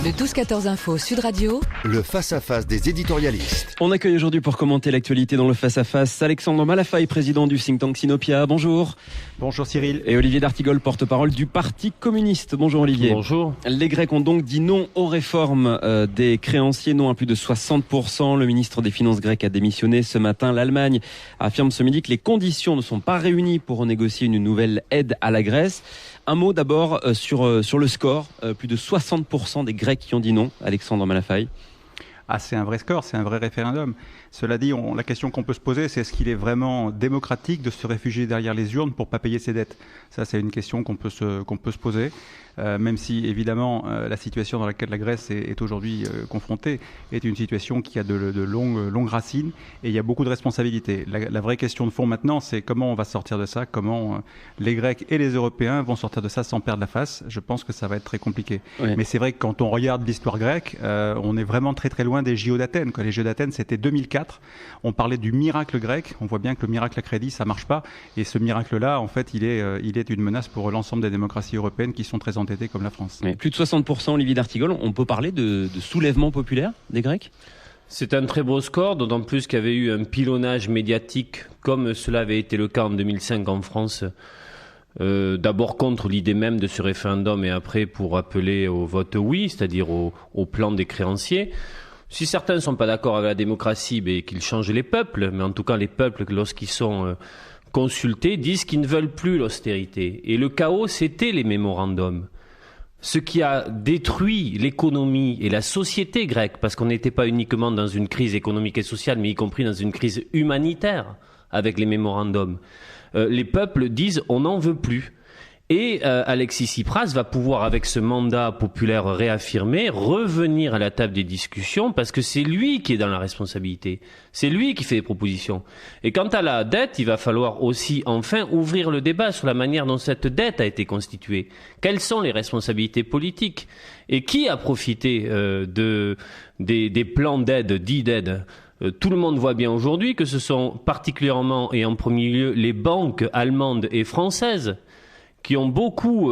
Le 12-14 Info Sud Radio. Le face-à-face des éditorialistes. On accueille aujourd'hui pour commenter l'actualité dans le face-à-face Alexandre Malafaye, président du think tank Sinopia. Bonjour. Bonjour Cyril. Et Olivier d'Artigol, porte-parole du Parti communiste. Bonjour Olivier. Bonjour. Les Grecs ont donc dit non aux réformes des créanciers, non à plus de 60%. Le ministre des Finances grec a démissionné ce matin. L'Allemagne affirme ce midi que les conditions ne sont pas réunies pour renégocier une nouvelle aide à la Grèce. Un mot d'abord sur le score. Plus de 60% des Grecs qui ont dit non. Alexandre Malafaye. Ah, c'est un vrai score, c'est un vrai référendum. Cela dit, la question qu'on peut se poser, c'est est-ce qu'il est vraiment démocratique de se réfugier derrière les urnes pour ne pas payer ses dettes ? Ça, c'est une question qu'on peut se poser, même si, évidemment, la situation dans laquelle la Grèce est aujourd'hui confrontée est une situation qui a de longues racines et il y a beaucoup de responsabilités. La vraie question de fond maintenant, c'est comment on va sortir de ça, comment les Grecs et les Européens vont sortir de ça sans perdre la face. Je pense que ça va être très compliqué. Oui. Mais c'est vrai que quand on regarde l'histoire grecque, on est vraiment très très loin des JO d'Athènes. Les Jeux d'Athènes, c'était 2004. On parlait du miracle grec. On voit bien que le miracle à crédit, ça marche pas. Et ce miracle-là, en fait, il est une menace pour l'ensemble des démocraties européennes qui sont très endettées comme la France. Mais plus de 60%, Olivier d'Artigol, on peut parler de soulèvement populaire des Grecs ? C'est un très beau score, d'autant plus qu'il y avait eu un pilonnage médiatique, comme cela avait été le cas en 2005 en France. D'abord contre l'idée même de ce référendum et après pour appeler au vote oui, c'est-à-dire au plan des créanciers. Si certains ne sont pas d'accord avec la démocratie, qu'ils changent les peuples, mais en tout cas les peuples, lorsqu'ils sont consultés, disent qu'ils ne veulent plus l'austérité. Et le chaos, c'était les mémorandums. Ce qui a détruit l'économie et la société grecque, parce qu'on n'était pas uniquement dans une crise économique et sociale, mais y compris dans une crise humanitaire avec les mémorandums. Les peuples disent on n'en veut plus. Et Alexis Tsipras va pouvoir, avec ce mandat populaire réaffirmé, revenir à la table des discussions parce que c'est lui qui est dans la responsabilité. C'est lui qui fait des propositions. Et quant à la dette, il va falloir aussi enfin ouvrir le débat sur la manière dont cette dette a été constituée. Quelles sont les responsabilités politiques ? Et qui a profité des plans d'aide, dits d'aide ? Tout le monde voit bien aujourd'hui que ce sont particulièrement et en premier lieu les banques allemandes et françaises qui ont beaucoup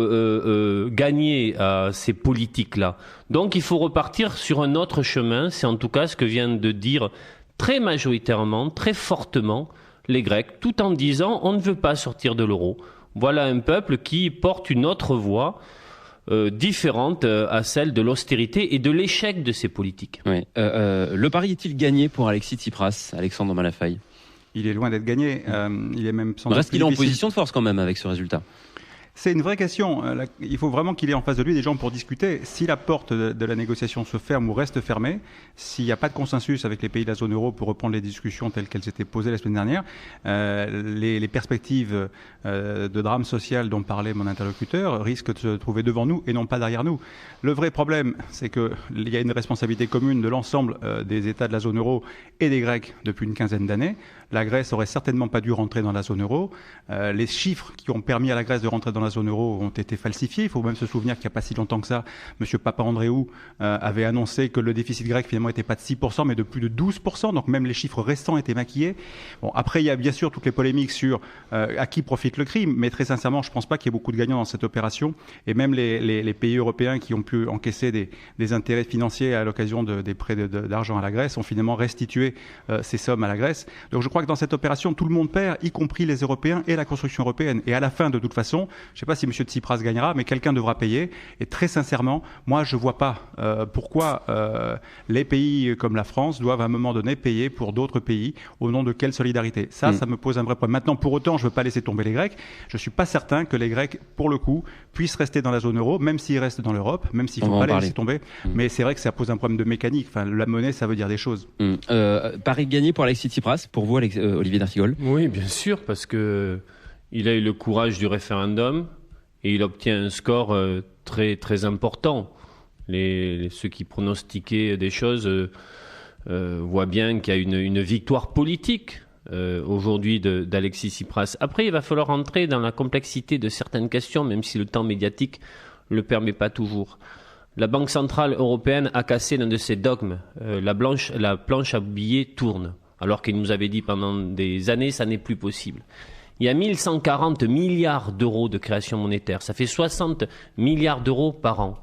gagné à ces politiques-là. Donc il faut repartir sur un autre chemin. C'est en tout cas ce que viennent de dire très majoritairement, très fortement les Grecs, tout en disant on ne veut pas sortir de l'euro. Voilà un peuple qui porte une autre voie différente à celle de l'austérité et de l'échec de ces politiques. Oui. Le pari est-il gagné pour Alexis Tsipras, Alexandre Malafaye ? Il est loin d'être gagné. Il est même sans doute reste qu'il est en position de force quand même avec ce résultat. C'est une vraie question. Il faut vraiment qu'il ait en face de lui des gens pour discuter. Si la porte de la négociation se ferme ou reste fermée, s'il n'y a pas de consensus avec les pays de la zone euro pour reprendre les discussions telles qu'elles étaient posées la semaine dernière, les perspectives de drame social dont parlait mon interlocuteur risquent de se trouver devant nous et non pas derrière nous. Le vrai problème, c'est qu'il y a une responsabilité commune de l'ensemble des États de la zone euro et des Grecs depuis une quinzaine d'années. La Grèce aurait certainement pas dû rentrer dans la zone euro. Les chiffres qui ont permis à la Grèce de rentrer dans la zone euro ont été falsifiés. Il faut même se souvenir qu'il n'y a pas si longtemps que ça, M. Papandréou avait annoncé que le déficit grec finalement n'était pas de 6%, mais de plus de 12%. Donc même les chiffres restants étaient maquillés. Bon, après, il y a bien sûr toutes les polémiques sur à qui profite le crime, mais très sincèrement, je ne pense pas qu'il y ait beaucoup de gagnants dans cette opération. Et même les pays européens qui ont pu encaisser des intérêts financiers à l'occasion des prêts d'argent à la Grèce ont finalement restitué ces sommes à la Grèce. Donc je crois que dans cette opération, tout le monde perd, y compris les Européens et la construction européenne. Et à la fin, de toute façon, je ne sais pas si M. Tsipras gagnera, mais quelqu'un devra payer. Et très sincèrement, moi, je ne vois pas pourquoi les pays comme la France doivent à un moment donné payer pour d'autres pays au nom de quelle solidarité. Ça me pose un vrai problème. Maintenant, pour autant, je ne veux pas laisser tomber les Grecs. Je ne suis pas certain que les Grecs, pour le coup, puissent rester dans la zone euro, même s'ils restent dans l'Europe, même s'il ne faut pas les laisser tomber. Mais c'est vrai que ça pose un problème de mécanique. Enfin, la monnaie, ça veut dire des choses. Pari gagné pour Alexis Tsipras, pour vous, Olivier d'Artigol ? Oui, bien sûr, parce que il a eu le courage du référendum et il obtient un score très très important. Ceux qui pronostiquaient des choses voient bien qu'il y a une victoire politique aujourd'hui d'Alexis Tsipras. Après, il va falloir entrer dans la complexité de certaines questions, même si le temps médiatique ne le permet pas toujours. La Banque centrale européenne a cassé l'un de ses dogmes. La planche à billets tourne, alors qu'il nous avait dit pendant des années ça n'est plus possible. Il y a 1140 milliards d'euros de création monétaire. Ça fait 60 milliards d'euros par an.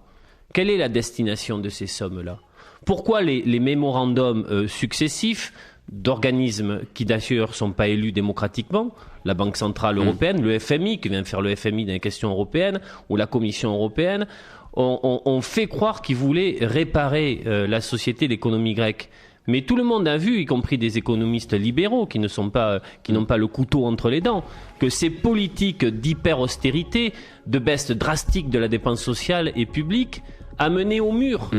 Quelle est la destination de ces sommes-là ? Pourquoi les mémorandums successifs d'organismes qui d'ailleurs ne sont pas élus démocratiquement, la Banque Centrale Européenne, le FMI, qui vient faire le FMI dans les questions européennes, ou la Commission Européenne, ont fait croire qu'ils voulaient réparer la société, l'économie grecque. Mais tout le monde a vu, y compris des économistes libéraux qui n'ont pas le couteau entre les dents, que ces politiques d'hyper-austérité, de baisse drastique de la dépense sociale et publique, a mené au mur.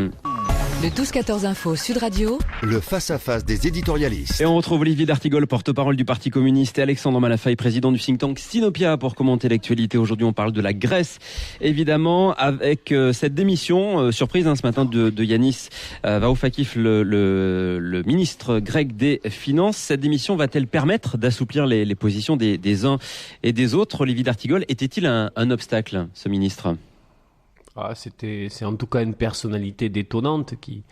Le 12-14 Info Sud Radio. Le face-à-face des éditorialistes. Et on retrouve Olivier d'Artigol, porte-parole du Parti communiste, et Alexandre Malafaille, président du think tank Sinopia, pour commenter l'actualité. Aujourd'hui, on parle de la Grèce, évidemment, avec cette démission, surprise ce matin de Yanis Varoufakis, le ministre grec des Finances. Cette démission va-t-elle permettre d'assouplir les positions des uns et des autres ? Olivier d'Artigol, était-il un obstacle, ce ministre ? C'est en tout cas une personnalité détonnante qui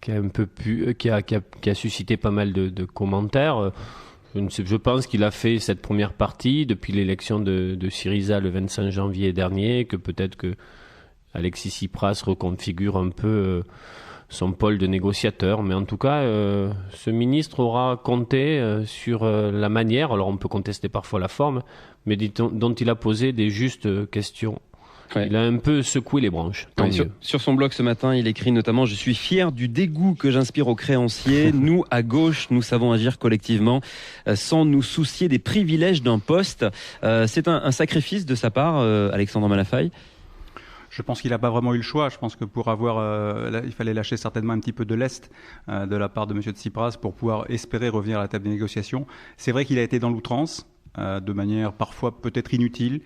a suscité pas mal de commentaires. Je pense qu'il a fait cette première partie depuis l'élection de Syriza le 25 janvier dernier, que peut-être que Alexis Tsipras reconfigure un peu son pôle de négociateur. Mais en tout cas, ce ministre aura compté sur la manière, alors on peut contester parfois la forme, mais dont il a posé des justes questions. Ouais. Il a un peu secoué les branches. Ouais, sur son blog ce matin, il écrit notamment « Je suis fier du dégoût que j'inspire aux créanciers. Nous, à gauche, nous savons agir collectivement sans nous soucier des privilèges d'un poste. » C'est un sacrifice de sa part, Alexandre Malafaille. Je pense qu'il n'a pas vraiment eu le choix. Je pense que pour il fallait lâcher certainement un petit peu de lest de la part de M. Tsipras pour pouvoir espérer revenir à la table des négociations. C'est vrai qu'il a été dans l'outrance, de manière parfois peut-être inutile.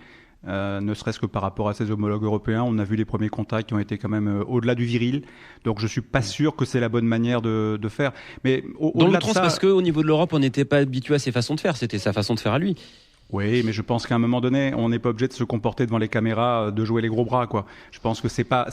Ne serait-ce que par rapport à ses homologues européens. On a vu les premiers contacts qui ont été quand même au-delà du viril. Donc je suis pas sûr que c'est la bonne manière de faire. Mais dans l'outrance, parce qu'au niveau de l'Europe, on n'était pas habitué à ses façons de faire. C'était sa façon de faire à lui. Oui, mais je pense qu'à un moment donné, on n'est pas obligé de se comporter devant les caméras, de jouer les gros bras, quoi. Je pense que c'est pas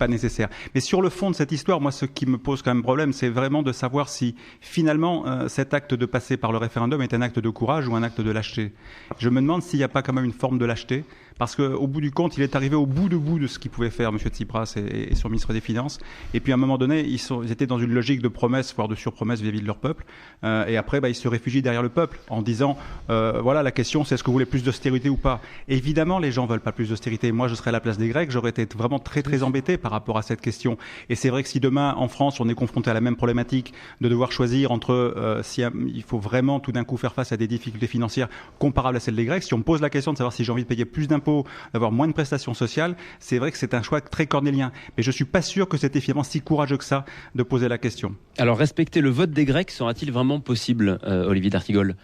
nécessaire. Mais sur le fond de cette histoire, moi, ce qui me pose quand même problème, c'est vraiment de savoir si finalement cet acte de passer par le référendum est un acte de courage ou un acte de lâcheté. Je me demande s'il n'y a pas quand même une forme de lâcheté, parce qu'au bout du compte, il est arrivé au bout de ce qu'il pouvait faire, M. Tsipras et son ministre des Finances. Et puis à un moment donné, ils étaient dans une logique de promesse, voire de surpromesse vis-à-vis de leur peuple. Et après, ils se réfugient derrière le peuple en disant, voilà, la question, c'est est-ce que vous voulez plus d'austérité ou pas ? Évidemment, les gens veulent pas plus d'austérité. Moi, je serais à la place des Grecs, j'aurais été vraiment très très embêté par rapport à cette question. Et c'est vrai que si demain, en France, on est confronté à la même problématique de devoir choisir entre il faut vraiment tout d'un coup faire face à des difficultés financières comparables à celles des Grecs, si on me pose la question de savoir si j'ai envie de payer plus d'impôts, d'avoir moins de prestations sociales, c'est vrai que c'est un choix très cornélien. Mais je suis pas sûr que c'était finalement si courageux que ça de poser la question. Alors, respecter le vote des Grecs sera-t-il vraiment possible, Olivier d'Artigol ?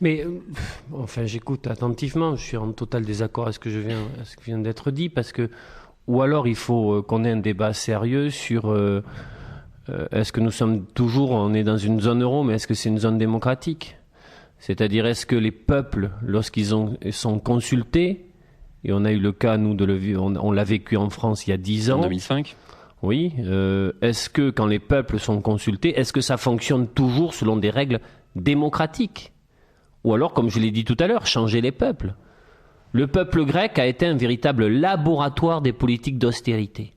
Mais enfin, j'écoute attentivement. Je suis en total désaccord avec ce qui vient d'être dit, parce que ou alors il faut qu'on ait un débat sérieux sur est-ce que nous sommes toujours, on est dans une zone euro, mais est-ce que c'est une zone démocratique ? C'est-à-dire, est-ce que les peuples, lorsqu'ils sont consultés, et on a eu le cas, nous, on l'a vécu en France il y a 10 ans. En 2005. Oui. Est-ce que quand les peuples sont consultés, est-ce que ça fonctionne toujours selon des règles démocratiques ? Ou alors, comme je l'ai dit tout à l'heure, changer les peuples. Le peuple grec a été un véritable laboratoire des politiques d'austérité.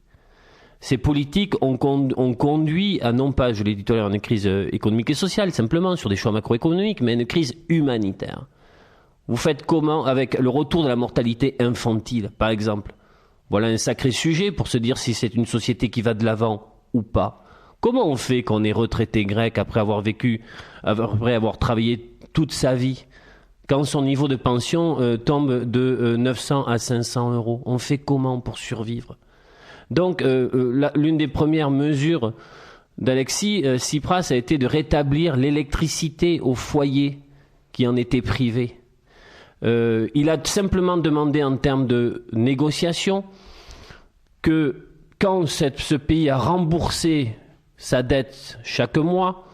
Ces politiques ont conduit à, non pas, je l'ai dit tout à l'heure, une crise économique et sociale, simplement, sur des choix macroéconomiques, mais une crise humanitaire. Vous faites comment avec le retour de la mortalité infantile, par exemple ? Voilà un sacré sujet pour se dire si c'est une société qui va de l'avant ou pas. Comment on fait qu'on est retraité grec après avoir travaillé toute sa vie, quand son niveau de pension tombe de 900 à 500 euros? On fait comment pour survivre ? Donc, l'une des premières mesures d'Alexis Tsipras a été de rétablir l'électricité aux foyers qui en étaient privés. Il a simplement demandé en termes de négociation que quand ce pays a remboursé sa dette chaque mois,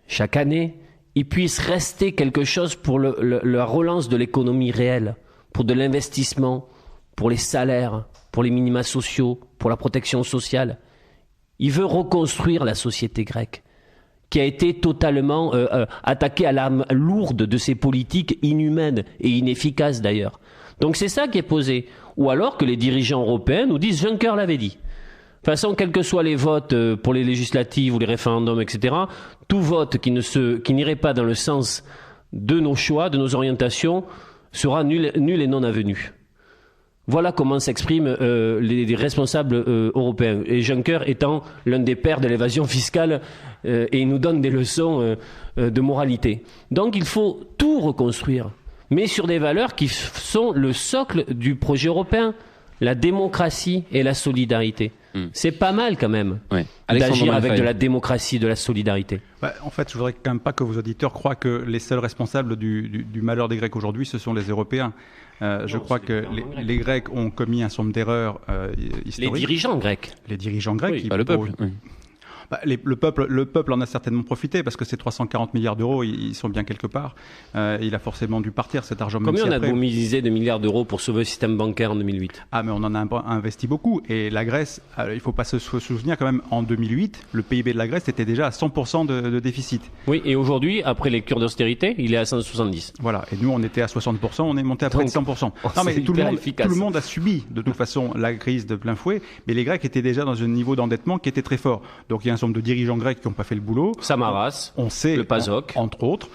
chaque année, il puisse rester quelque chose pour la relance de l'économie réelle, pour de l'investissement, pour les salaires, pour les minima sociaux, pour la protection sociale. Il veut reconstruire la société grecque, qui a été totalement attaquée à l'arme lourde de ces politiques inhumaines et inefficaces d'ailleurs. Donc c'est ça qui est posé. ou alors que les dirigeants européens nous disent Juncker l'avait dit. De toute façon, quels que soient les votes pour les législatives ou les référendums, etc., tout vote qui n'irait pas dans le sens de nos choix, de nos orientations, sera nul et non avenu. Voilà comment s'expriment les responsables européens. Et Juncker étant l'un des pères de l'évasion fiscale, et il nous donne des leçons de moralité. Donc il faut tout reconstruire, mais sur des valeurs qui sont le socle du projet européen, la démocratie et la solidarité. C'est pas mal quand même d'agir avec de la démocratie et de la solidarité. En fait, je voudrais quand même pas que vos auditeurs croient que les seuls responsables du malheur des Grecs aujourd'hui, ce sont les Européens. Je crois que les Grecs ont commis un certain nombre d'erreurs historiques. Les dirigeants grecs. Les dirigeants grecs. Oui, pas le peuple. Oui. Le peuple en a certainement profité parce que ces 340 milliards d'euros, ils sont bien quelque part. Il a forcément dû partir cet argent. Combien on a mobilisé de milliards d'euros pour sauver le système bancaire en 2008 ? Ah, mais on en a investi beaucoup. Et la Grèce, il ne faut pas se souvenir quand même, en 2008, le PIB de la Grèce était déjà à 100% de déficit. Oui, et aujourd'hui, après les cures d'austérité, il est à 170. Voilà, et nous on était à 60%, on est monté à près de 100%. Non, mais tout le monde a subi de toute façon la crise de plein fouet, mais les Grecs étaient déjà dans un niveau d'endettement qui était très fort. Donc il y a un certain nombre de dirigeants grecs qui n'ont pas fait le boulot. Samaras, on sait, le PASOK. Entre autres.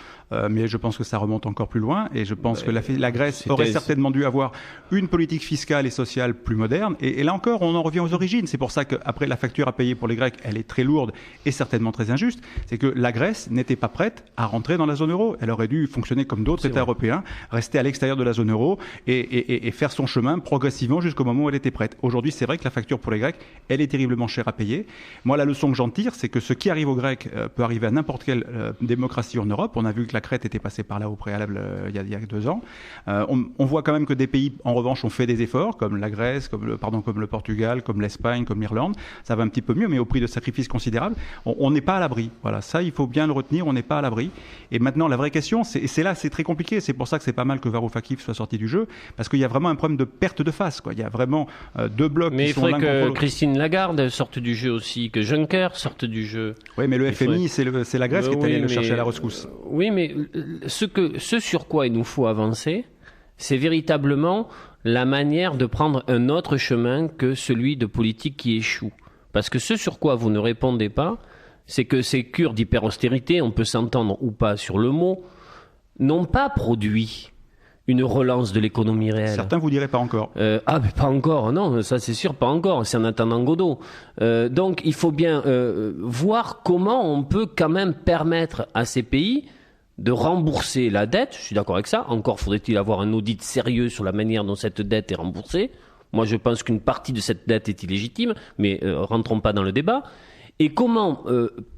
Mais je pense que ça remonte encore plus loin et je pense que la Grèce aurait certainement dû avoir une politique fiscale et sociale plus moderne et là encore on en revient aux origines. C'est pour ça qu'après la facture à payer pour les Grecs elle est très lourde et certainement très injuste. C'est que la Grèce n'était pas prête à rentrer dans la zone euro. Elle aurait dû fonctionner comme d'autres États européens, rester à l'extérieur de la zone euro et faire son chemin progressivement jusqu'au moment où elle était prête. Aujourd'hui c'est vrai que la facture pour les Grecs elle est terriblement chère à payer. Moi la leçon que j'en tire c'est que ce qui arrive aux Grecs peut arriver à n'importe quelle démocratie en Europe. On a vu que la Crète était passée par là au préalable il y a 2 ans. On voit quand même que des pays, en revanche, ont fait des efforts, comme la Grèce, comme le Portugal, comme l'Espagne, comme l'Irlande. Ça va un petit peu mieux, mais au prix de sacrifices considérables. On n'est pas à l'abri. Voilà, ça, il faut bien le retenir, on n'est pas à l'abri. Et maintenant, la vraie question, c'est très compliqué. C'est pour ça que c'est pas mal que Varoufakis soit sorti du jeu, parce qu'il y a vraiment un problème de perte de face, quoi. Il y a vraiment 2 blocs mais qui sont l'un contre l'autre. Mais il faudrait que Christine Lagarde sorte du jeu aussi, que Juncker sorte du jeu. Oui, mais le FMI, c'est la Grèce qui est allée le chercher à la rescousse. Oui, mais ce sur quoi il nous faut avancer, c'est véritablement la manière de prendre un autre chemin que celui de politique qui échoue. Parce que ce sur quoi vous ne répondez pas, c'est que ces cures d'hyper-austérité, on peut s'entendre ou pas sur le mot, n'ont pas produit une relance de l'économie réelle. Certains vous diraient pas encore. Mais pas encore, non, ça c'est sûr, pas encore, c'est en attendant Godot. Donc il faut bien voir comment on peut quand même permettre à ces pays de rembourser la dette. Je suis d'accord avec ça. Encore faudrait-il avoir un audit sérieux sur la manière dont cette dette est remboursée. Moi je pense qu'une partie de cette dette est illégitime, mais rentrons pas dans le débat. Et comment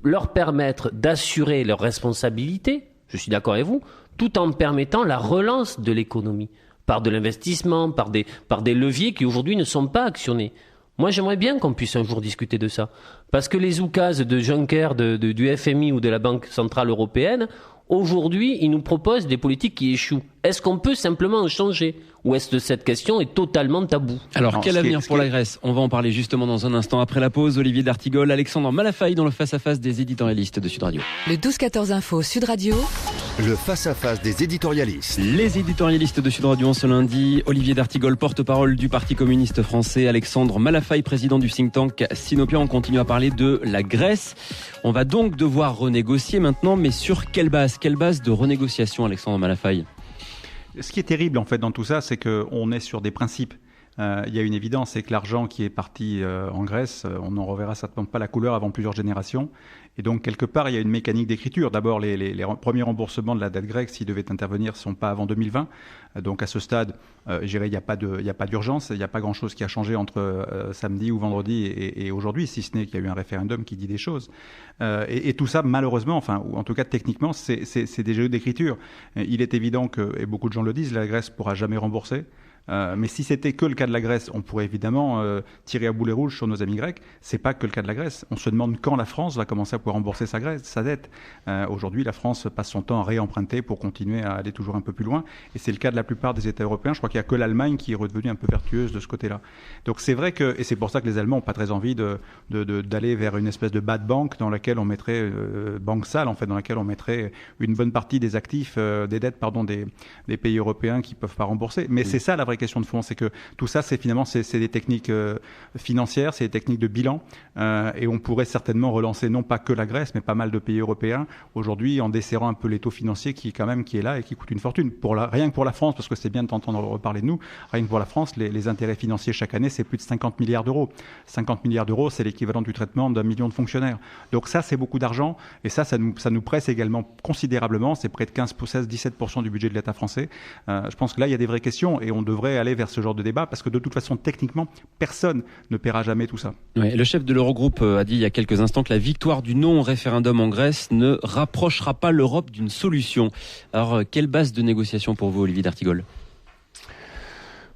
leur permettre d'assurer leurs responsabilités, je suis d'accord avec vous, tout en permettant la relance de l'économie, par de l'investissement, par des leviers qui aujourd'hui ne sont pas actionnés. Moi, j'aimerais bien qu'on puisse un jour discuter de ça. Parce que les oukases de Juncker, du FMI ou de la Banque Centrale Européenne, aujourd'hui, ils nous proposent des politiques qui échouent. Est-ce qu'on peut simplement en changer ? Ou est-ce que cette question est totalement taboue ? Alors, quel avenir pour la Grèce ? On va en parler justement dans un instant après la pause. Olivier d'Artigol, Alexandre Malafaille dans le face-à-face des éditorialistes de Sud Radio. Le 12-14 Info Sud Radio. Le face-à-face des éditorialistes. Les éditorialistes de Sud Radio en ce lundi. Olivier d'Artigol, porte-parole du Parti communiste français. Alexandre Malafaille, président du think tank Sinopia. On continue à parler de la Grèce. On va donc devoir renégocier maintenant, mais sur quelle base ? Quelle base de renégociation, Alexandre Malafaille ? Ce qui est terrible en fait dans tout ça, c'est qu'on est sur des principes. Il y a une évidence, c'est que l'argent qui est parti en Grèce, on n'en reverra certainement pas la couleur avant plusieurs générations. Et donc, quelque part, il y a une mécanique d'écriture. D'abord, les premiers remboursements de la dette grecque, s'ils devaient intervenir, ne sont pas avant 2020. Donc, à ce stade, je dirais, il n'y a pas d'urgence. Il n'y a pas grand-chose qui a changé entre samedi ou vendredi et aujourd'hui, si ce n'est qu'il y a eu un référendum qui dit des choses. Et tout ça, malheureusement, enfin, ou en tout cas techniquement, c'est des jeux d'écriture. Il est évident que, et beaucoup de gens le disent, la Grèce ne pourra jamais rembourser. Mais si c'était que le cas de la Grèce, on pourrait évidemment tirer à boulet rouge sur nos amis grecs. C'est pas que le cas de la Grèce. On se demande quand la France va commencer à pouvoir rembourser sa dette. Aujourd'hui, la France passe son temps à réemprunter pour continuer à aller toujours un peu plus loin. Et c'est le cas de la plupart des États européens. Je crois qu'il y a que l'Allemagne qui est redevenue un peu vertueuse de ce côté-là. Donc c'est vrai que, et c'est pour ça que les Allemands n'ont pas très envie d'aller vers une espèce de bad bank dans laquelle on mettrait banque sale en fait, dans laquelle on mettrait une bonne partie des actifs, des dettes des pays européens qui peuvent pas rembourser. Mais c'est ça la vraie vraie question de fond, c'est que tout ça, c'est des techniques financières, c'est des techniques de bilan, et on pourrait certainement relancer non pas que la Grèce, mais pas mal de pays européens aujourd'hui en desserrant un peu les taux financiers qui est là et qui coûte une fortune. Rien que pour la France, parce que c'est bien de t'entendre reparler de nous, rien que pour la France, les intérêts financiers chaque année, c'est plus de 50 milliards d'euros. 50 milliards d'euros, c'est l'équivalent du traitement d'1 million de fonctionnaires. Donc ça, c'est beaucoup d'argent, et ça nous presse également considérablement. C'est près de 15, 16, 17% du budget de l'État français. Je pense que là, il y a des vraies questions, et on devrait aller vers ce genre de débat, parce que de toute façon, techniquement, personne ne paiera jamais tout ça. Oui, le chef de l'Eurogroupe a dit il y a quelques instants que la victoire du non au référendum en Grèce ne rapprochera pas l'Europe d'une solution. Alors, quelle base de négociation pour vous, Olivier d'Artigol ?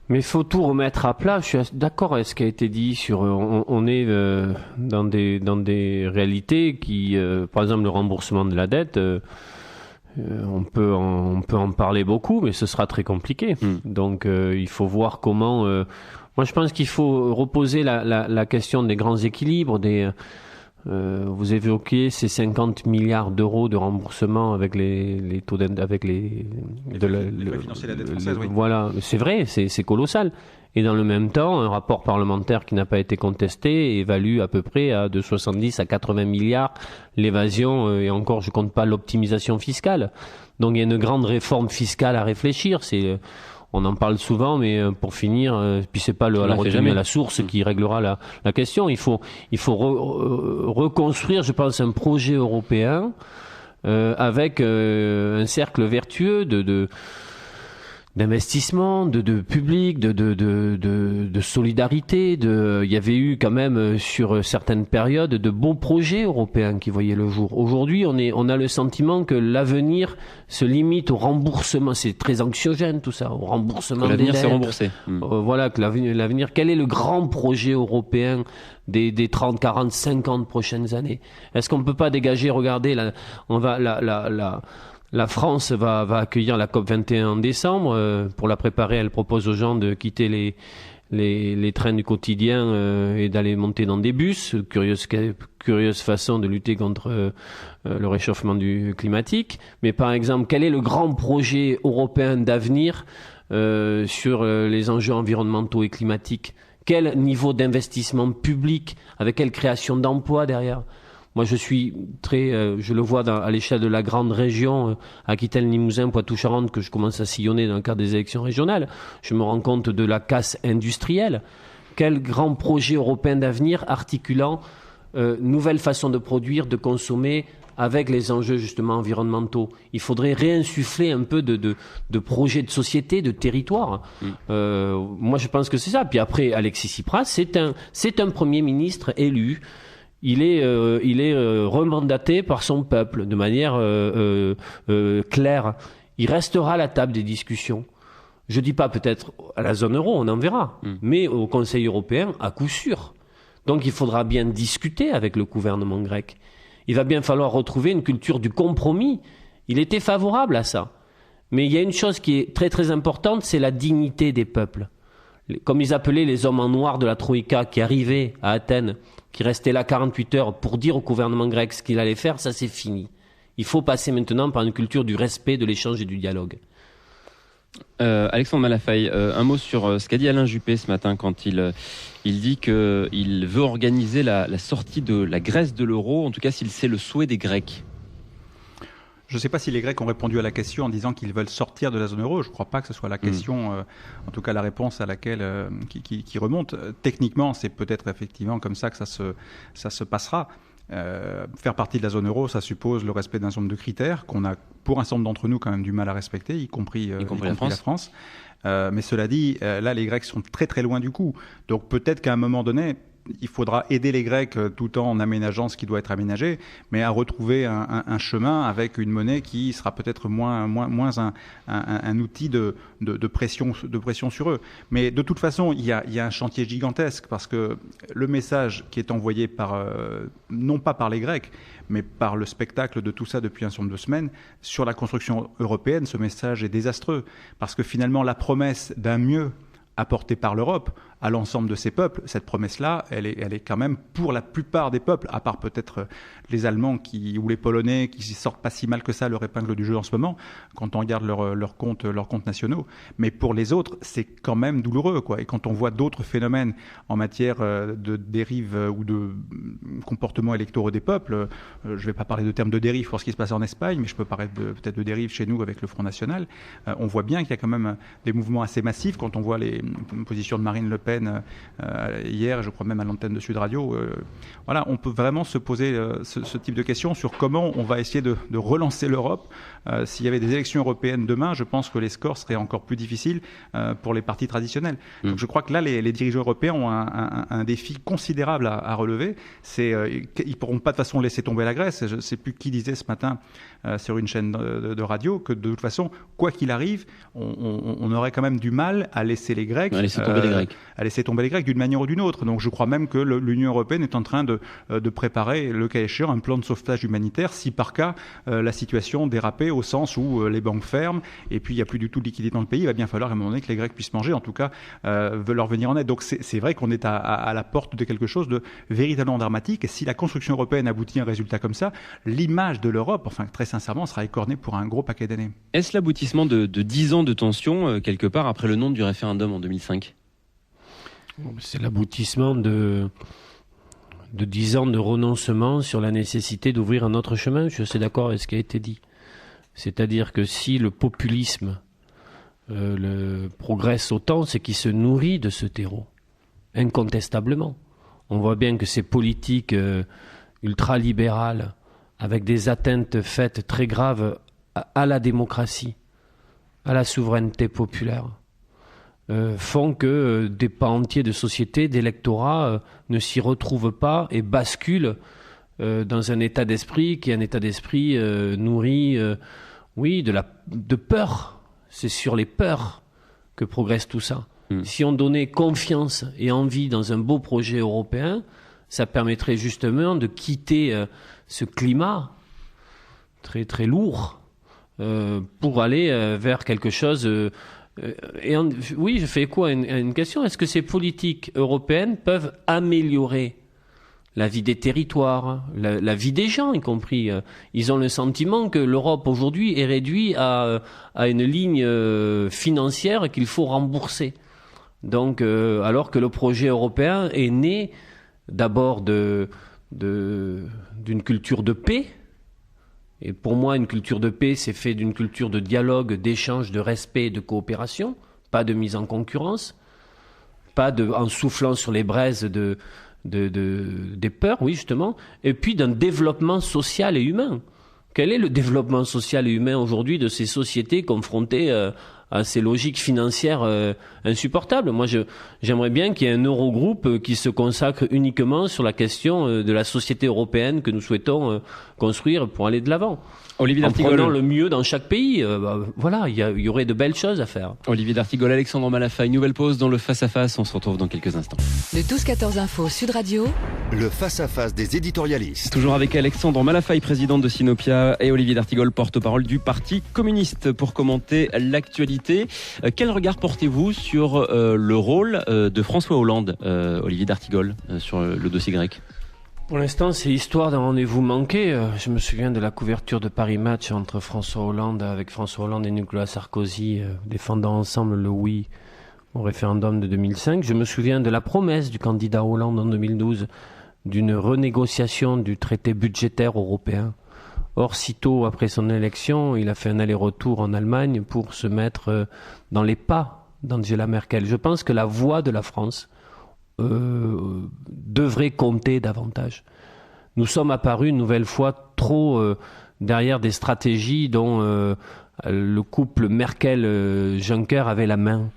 Mais il faut tout remettre à plat. Je suis d'accord avec ce qui a été dit sur. On est dans des réalités qui, par exemple, le remboursement de la dette. On peut en parler beaucoup, mais ce sera très compliqué. Donc, il faut voir comment. Moi, je pense qu'il faut reposer la question des grands équilibres. Vous évoquez ces 50 milliards d'euros de remboursement avec les taux avec les frais financiers de la dette française, oui. Voilà, c'est vrai, c'est colossal. Et dans le même temps, un rapport parlementaire qui n'a pas été contesté évalue à peu près de 70 à 80 milliards l'évasion, et encore, je compte pas l'optimisation fiscale. Donc, il y a une grande réforme fiscale à réfléchir. On en parle souvent, mais pour finir, puis c'est pas la retenue à la source qui réglera la question. Il faut reconstruire, je pense, un projet européen avec un cercle vertueux d'investissement, de public, de solidarité. Il y avait eu quand même sur certaines périodes de beaux projets européens qui voyaient le jour. Aujourd'hui, on a le sentiment que l'avenir se limite au remboursement. C'est très anxiogène tout ça, au remboursement des dettes. L'avenir c'est remboursé. Voilà, que l'avenir. Quel est le grand projet européen des 30, 40, 50 prochaines années? Est-ce qu'on ne peut pas dégager? Regardez, la France va accueillir la COP21 en décembre. Pour la préparer, elle propose aux gens de quitter les trains du quotidien et d'aller monter dans des bus. Curieuse façon de lutter contre le réchauffement climatique. Mais par exemple, quel est le grand projet européen d'avenir sur les enjeux environnementaux et climatiques? Quel niveau d'investissement public, avec quelle création d'emplois derrière? Moi, je suis je le vois à l'échelle de la grande région, Aquitaine, Limousin, Poitou-Charentes, que je commence à sillonner dans le cadre des élections régionales. Je me rends compte de la casse industrielle. Quel grand projet européen d'avenir articulant nouvelle façon de produire, de consommer, avec les enjeux justement environnementaux. Il faudrait réinsuffler un peu de projets de société, de territoire. Moi, je pense que c'est ça. Puis après, Alexis Tsipras, c'est un Premier ministre élu. Il est remandaté par son peuple de manière claire. Il restera à la table des discussions. Je dis pas peut-être à la zone euro, on en verra, mais au Conseil européen, à coup sûr. Donc il faudra bien discuter avec le gouvernement grec. Il va bien falloir retrouver une culture du compromis. Il était favorable à ça. Mais il y a une chose qui est très très importante, c'est la dignité des peuples. Comme ils appelaient les hommes en noir de la Troïka qui arrivaient à Athènes, qui restaient là 48 heures pour dire au gouvernement grec ce qu'il allait faire, ça c'est fini. Il faut passer maintenant par une culture du respect, de l'échange et du dialogue. Alexandre Malafaye, un mot sur ce qu'a dit Alain Juppé ce matin quand il dit qu'il veut organiser la sortie de la Grèce de l'euro, en tout cas s'il c'est le souhait des Grecs. Je ne sais pas si les Grecs ont répondu à la question en disant qu'ils veulent sortir de la zone euro. Je ne crois pas que ce soit la question, en tout cas la réponse à laquelle qui remonte. Techniquement, c'est peut-être effectivement comme ça que ça se passera. Faire partie de la zone euro, ça suppose le respect d'un certain nombre de critères qu'on a, pour un certain nombre d'entre nous, quand même du mal à respecter, y compris la France. Mais cela dit, là, les Grecs sont très très loin du coup. Donc peut-être qu'à un moment donné, il faudra aider les Grecs tout en aménageant ce qui doit être aménagé, mais à retrouver un chemin avec une monnaie qui sera peut-être moins un outil de pression sur eux. Mais de toute façon, il y a un chantier gigantesque parce que le message qui est envoyé non pas par les Grecs, mais par le spectacle de tout ça depuis un certain nombre de semaines, sur la construction européenne, ce message est désastreux. Parce que finalement, la promesse d'un mieux apporté par l'Europe à l'ensemble de ces peuples. Cette promesse-là, elle est quand même pour la plupart des peuples, à part peut-être les Allemands ou les Polonais qui sortent pas si mal que ça leur épingle du jeu en ce moment, quand on regarde leurs comptes nationaux. Mais pour les autres, c'est quand même douloureux, quoi. Et quand on voit d'autres phénomènes en matière de dérive ou de comportements électoraux des peuples, je ne vais pas parler de termes de dérive pour ce qui se passe en Espagne, mais je peux parler peut-être de dérive chez nous avec le Front National. On voit bien qu'il y a quand même des mouvements assez massifs quand on voit les positions de Marine Le Pen hier, je crois même à l'antenne de Sud Radio. Voilà, on peut vraiment se poser ce type de questions sur comment on va essayer de relancer l'Europe. S'il y avait des élections européennes demain, je pense que les scores seraient encore plus difficiles pour les partis traditionnels. Donc je crois que là, les dirigeants européens ont un défi considérable à relever. Ils ne pourront pas de toute façon laisser tomber la Grèce. Je ne sais plus qui disait ce matin sur une chaîne de radio que de toute façon, quoi qu'il arrive, on aurait quand même du mal à laisser les Grecs, à laisser tomber les Grecs d'une manière ou d'une autre. Donc je crois même que l'Union européenne est en train de préparer, le cas échéant, un plan de sauvetage humanitaire si par cas la situation dérapait au sens où les banques ferment et puis il n'y a plus du tout de liquidité dans le pays. Il va bien falloir à un moment donné que les Grecs puissent manger, en tout cas veulent leur venir en aide. Donc c'est vrai qu'on est à la porte de quelque chose de véritablement dramatique, et si la construction européenne aboutit à un résultat comme ça, l'image de l'Europe, enfin très sincèrement, sera écornée pour un gros paquet d'années. Est-ce l'aboutissement de 10 ans de tension quelque part après le nom du référendum en 2005 ? C'est l'aboutissement de 10 ans de renoncement sur la nécessité d'ouvrir un autre chemin. Je suis assez d'accord avec ce qui a été dit. C'est-à-dire que si le populisme progresse autant, c'est qu'il se nourrit de ce terreau, incontestablement. On voit bien que ces politiques ultralibérales, avec des atteintes faites très graves à la démocratie, à la souveraineté populaire, font que des pans entiers de société, d'électorat ne s'y retrouvent pas et basculent dans un état d'esprit qui est un état d'esprit nourri, de peur. C'est sur les peurs que progresse tout ça. Si on donnait confiance et envie dans un beau projet européen, ça permettrait justement de quitter ce climat très très lourd pour aller vers quelque chose. Oui, je fais écho à une question. Est-ce que ces politiques européennes peuvent améliorer la vie des territoires, la vie des gens y compris? Ils ont le sentiment que l'Europe aujourd'hui est réduite à une ligne financière qu'il faut rembourser. Donc, alors que le projet européen est né d'abord d'une culture de paix. Et pour moi, une culture de paix, c'est fait d'une culture de dialogue, d'échange, de respect et de coopération, pas de mise en concurrence, pas en soufflant sur les braises des peurs, oui, justement, et puis d'un développement social et humain. Quel est le développement social et humain aujourd'hui de ces sociétés confrontées à ces logiques financières insupportables? Moi, j'aimerais bien qu'il y ait un Eurogroupe qui se consacre uniquement sur la question de la société européenne que nous souhaitons construire pour aller de l'avant. Olivier D'Artigol. En prenant le mieux dans chaque pays, voilà, il y aurait de belles choses à faire. Olivier D'Artigol, Alexandre Malafaye, nouvelle pause dans le face-à-face. On se retrouve dans quelques instants. Le 12-14 Info Sud Radio. Le face-à-face des éditorialistes. Toujours avec Alexandre Malafaye, président de Sinopia, et Olivier D'Artigol, porte-parole du Parti communiste, pour commenter l'actualité. Quel regard portez-vous sur le rôle de François Hollande, Olivier D'Artigol, sur le dossier grec ? Pour l'instant, c'est l'histoire d'un rendez-vous manqué. Je me souviens de la couverture de Paris Match entre François Hollande et Nicolas Sarkozy, défendant ensemble le oui au référendum de 2005. Je me souviens de la promesse du candidat Hollande en 2012 d'une renégociation du traité budgétaire européen. Or, sitôt après son élection, il a fait un aller-retour en Allemagne pour se mettre dans les pas d'Angela Merkel. Je pense que la voix de la France devrait compter davantage. Nous sommes apparus une nouvelle fois trop derrière des stratégies dont le couple Merkel-Juncker avait la main.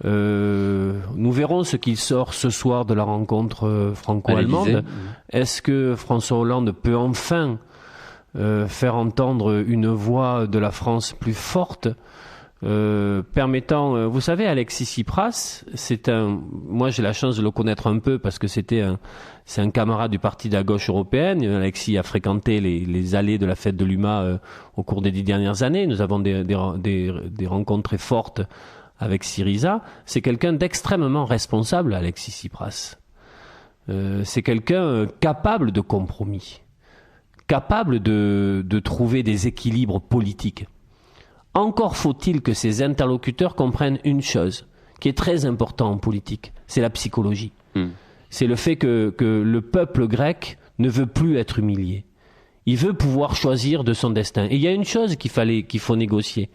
Nous verrons ce qu'il sort ce soir de la rencontre franco-allemande. Est-ce que François Hollande peut enfin faire entendre une voix de la France plus forte, permettant, vous savez, Alexis Tsipras, moi j'ai la chance de le connaître un peu parce que c'est un camarade du parti de la gauche européenne. Alexis a fréquenté les allées de la fête de l'UMA au cours des 10 dernières années. Nous avons des rencontres très fortes avec Syriza, c'est quelqu'un d'extrêmement responsable, Alexis Tsipras. C'est quelqu'un capable de compromis, capable de trouver des équilibres politiques. Encore faut-il que ses interlocuteurs comprennent une chose qui est très importante en politique, c'est la psychologie. C'est le fait que le peuple grec ne veut plus être humilié. Il veut pouvoir choisir de son destin. Et il y a une chose qu'il faut négocier.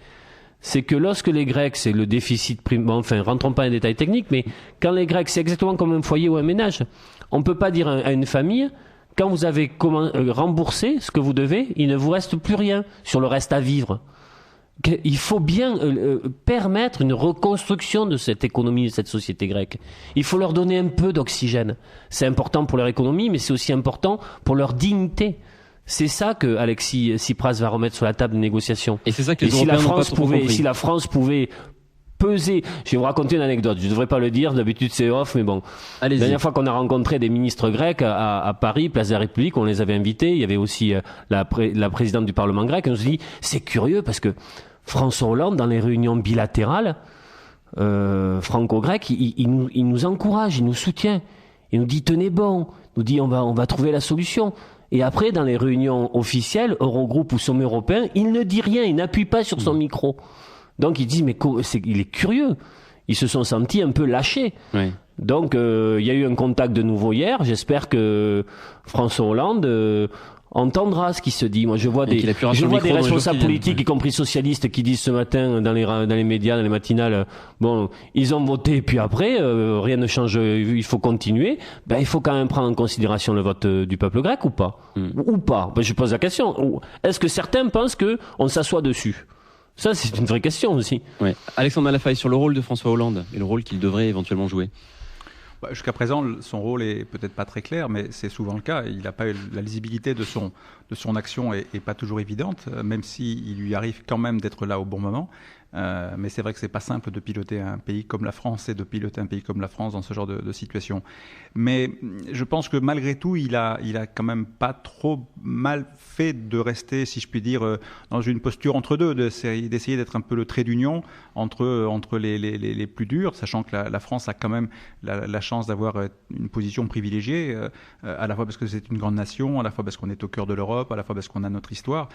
C'est que lorsque les Grecs, c'est le déficit primaire, enfin, rentrons pas dans les détails techniques, mais quand les Grecs, c'est exactement comme un foyer ou un ménage. On ne peut pas dire à une famille, quand vous avez remboursé ce que vous devez, il ne vous reste plus rien sur le reste à vivre. Il faut bien permettre une reconstruction de cette économie, de cette société grecque. Il faut leur donner un peu d'oxygène. C'est important pour leur économie, mais c'est aussi important pour leur dignité. C'est ça que Alexis Tsipras va remettre sur la table de négociation. Et c'est ça que les Européens n'ont pas trop compris. Si la France pouvait peser... Je vais vous raconter une anecdote. Je ne devrais pas le dire, d'habitude c'est off, mais bon. Allez-y. La dernière fois qu'on a rencontré des ministres grecs à Paris, place de la République, on les avait invités. Il y avait aussi la présidente du Parlement grec. Et on se dit, c'est curieux parce que François Hollande, dans les réunions bilatérales franco-grecques, il nous encourage, il nous soutient. Il nous dit, tenez bon. Il nous dit, on va trouver la solution. Et après, dans les réunions officielles, Eurogroupe ou Sommet européen, il ne dit rien, il n'appuie pas sur son micro. Donc il dit, mais il est curieux. Ils se sont sentis un peu lâchés. Oui. Donc il y a eu un contact de nouveau hier. J'espère que François Hollande entendra ce qui se dit. Moi, je vois des responsables politiques, y compris socialistes, qui disent ce matin dans les médias, dans les matinales, bon, ils ont voté, puis après, rien ne change, il faut continuer. Ben, il faut quand même prendre en considération le vote du peuple grec ou pas? Ou pas? Ben, je pose la question. Est-ce que certains pensent qu'on s'assoit dessus? Ça, c'est une vraie question aussi. Ouais. Alexandre Malafaille, sur le rôle de François Hollande et le rôle qu'il devrait éventuellement jouer. Jusqu'à présent, son rôle est peut-être pas très clair, mais c'est souvent le cas. Il n'a pas la lisibilité de son action est pas toujours évidente, même s'il lui arrive quand même d'être là au bon moment. Mais c'est vrai que c'est pas simple de piloter un pays comme la France et de piloter un pays comme la France dans ce genre de situation. Mais je pense que malgré tout, il a quand même pas trop mal fait de rester, si je puis dire, dans une posture entre deux, d'essayer d'être un peu le trait d'union entre les plus durs, sachant que la France a quand même la chance d'avoir une position privilégiée, à la fois parce que c'est une grande nation, à la fois parce qu'on est au cœur de l'Europe, à la fois parce qu'on a notre histoire,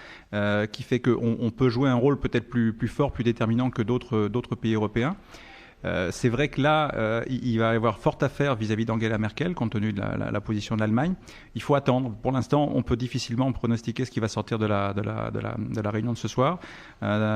qui fait qu'on peut jouer un rôle peut-être plus fort, plus déterminant que d'autres pays européens. C'est vrai que là, il va y avoir fort à faire vis-à-vis d'Angela Merkel, compte tenu de la position de l'Allemagne. Il faut attendre. Pour l'instant, on peut difficilement pronostiquer ce qui va sortir de la réunion de ce soir,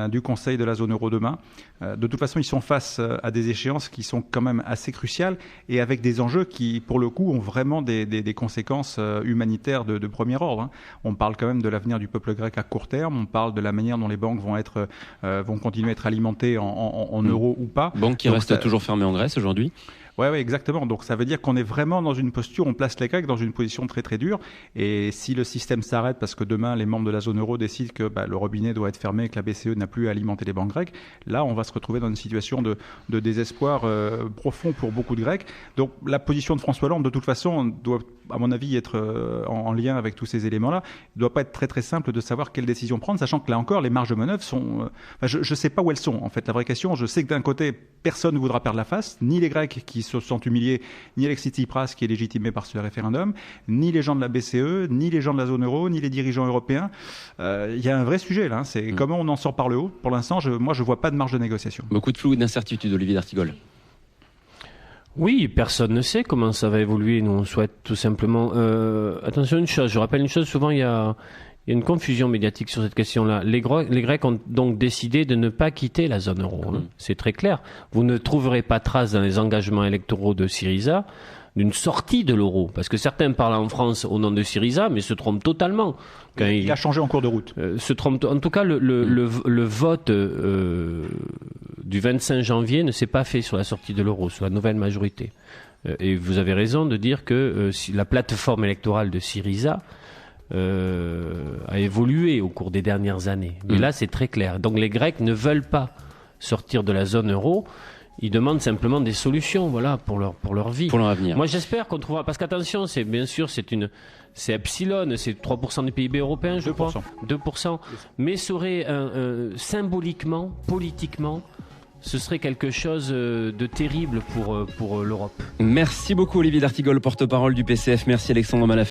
du Conseil de la zone euro demain. De toute façon, ils sont face à des échéances qui sont quand même assez cruciales et avec des enjeux qui, pour le coup, ont vraiment des conséquences humanitaires de premier ordre. On parle quand même de l'avenir du peuple grec à court terme. On parle de la manière dont les banques vont continuer à être alimentées en euros ou pas. Banque qui reste toujours fermée en Grèce aujourd'hui. Oui, exactement. Donc ça veut dire qu'on est vraiment dans une posture, on place les Grecs dans une position très très dure. Et si le système s'arrête parce que demain les membres de la zone euro décident que le robinet doit être fermé et que la BCE n'a plus à alimenter les banques grecques, là on va se retrouver dans une situation de désespoir profond pour beaucoup de Grecs. Donc la position de François Hollande, de toute façon, doit, à mon avis, être en lien avec tous ces éléments-là. Il ne doit pas être très très simple de savoir quelle décision prendre, sachant que là encore les marges de manœuvre sont... je ne sais pas où elles sont en fait. La vraie question, je sais que d'un côté personne ne voudra perdre la face, ni les Grecs qui se sont humiliés, ni Alexis Tsipras qui est légitimé par ce référendum, ni les gens de la BCE, ni les gens de la zone euro, ni les dirigeants européens. Il y a un vrai sujet là, c'est comment on en sort par le haut. Pour l'instant, moi je vois pas de marge de négociation. Beaucoup de flou et d'incertitude, Olivier d'Artigol. Oui, personne ne sait comment ça va évoluer. Nous, on souhaite tout simplement... attention, une chose, je rappelle une chose, souvent il y a une confusion médiatique sur cette question-là. Les Grecs ont donc décidé de ne pas quitter la zone euro. C'est très clair. Vous ne trouverez pas trace dans les engagements électoraux de Syriza d'une sortie de l'euro. Parce que certains parlent en France au nom de Syriza, mais se trompent totalement. Il a changé en cours de route. Se trompe. En tout cas, le vote du 25 janvier ne s'est pas fait sur la sortie de l'euro, sur la nouvelle majorité. Et vous avez raison de dire que la plateforme électorale de Syriza a évolué au cours des dernières années. Mais là, c'est très clair. Donc les Grecs ne veulent pas sortir de la zone euro. Ils demandent simplement des solutions, voilà, pour leur vie. Pour leur avenir. Moi, j'espère qu'on trouvera... Parce qu'attention, c'est epsilon, c'est 3% du PIB européen, je 2%. crois. 2%. Mais ça aurait symboliquement, politiquement, ce serait quelque chose de terrible pour l'Europe. Merci beaucoup Olivier d'Artigol, porte-parole du PCF. Merci Alexandre Malafé.